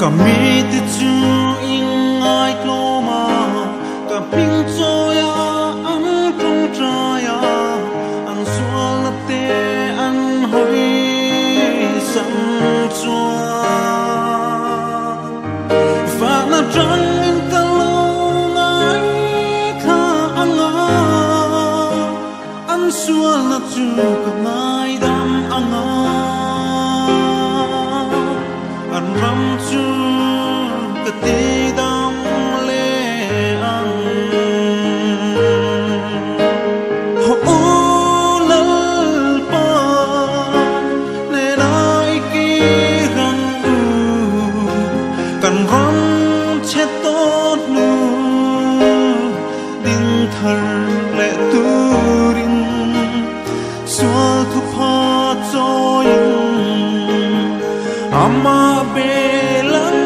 Kami ti chu in ai lo ma ka ping cho ya an trong tra ya an sual na te an hoi sam chua fa na trăng in ta lo ngai kha anga an sual na chu ka ngai dam anga an ram chu ka ti dam le ang ho ulal pa ne nai ki rang u kan ram che tot nu din thar le tu rin sual thu pha cho yin ama belang